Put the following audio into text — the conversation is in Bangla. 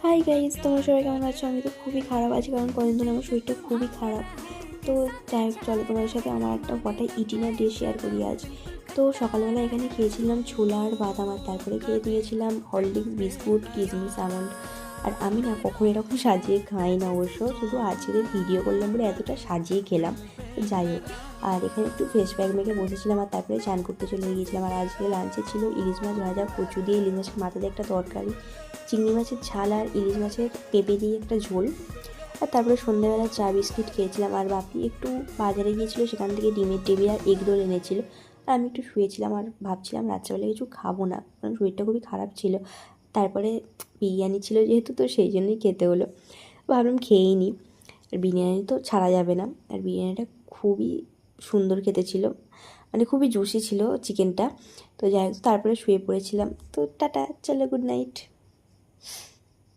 হাই গাইজ, তোমরা সবাই কেমন আছো? আমি তো খুবই খারাপ আছি, কারণ কদিন ধরে আমার শরীরটা খুবই খারাপ। তো যাই হোক, চলো তোমাদের সাথে আমার একটা হোয়াট ইটিনার ডে শেয়ার করি আজ। তো সকালবেলা এখানে খেয়েছিলাম ছোলা আর বাদাম, আর তারপরে খেয়ে দিয়েছিলাম হরলিক্স, বিস্কুট, কিশমিশ, আমন্ড। আর আমি না কখনো এরকম সাজিয়ে খাই না অবশ্য, শুধু আজকে ভিডিও করলাম বলে এতটা সাজিয়ে খেলাম। তো যাই হোক, আর এখানে একটু ফেস প্যাক মেখে বসেছিলাম, আর তারপরে চান করতে চলে গিয়েছিলাম। আর আজকে লাঞ্চে ছিল ইলিশ মাছ ভাজা, কচু দিয়ে ইলিশ মাছের মাথা দিয়ে একটা তরকারি, চিংড়ি মাছের ঝাল আর ইলিশ মাছের পেঁপে দিয়ে একটা ঝোল। আর তারপরে সন্ধ্যাবেলা চা বিস্কিট খেয়েছিলাম। আর বাপি একটু বাজারে গিয়েছিলো, সেখান থেকে ডিমের টেবিল আর এগ রোল এনেছিল। আর আমি একটু শুয়েছিলাম আর ভাবছিলাম রাত্রেবেলা কিছু খাবো না, কারণ শরীরটা খুবই খারাপ ছিল। তারপরে বিরিয়ানি ছিল যেহেতু, তো সেই জন্যই খেতে হলো। ভাবলাম খেয়েই নিই, আর বিরিয়ানি তো ছাড়া যাবে না। আর বিরিয়ানিটা খুবই সুন্দর খেতে ছিল, মানে খুবই জুসি ছিল চিকেনটা। তো যাই হোক, তারপরে শুয়ে পড়েছিলাম। তো টাটা, চলো, গুড নাইট।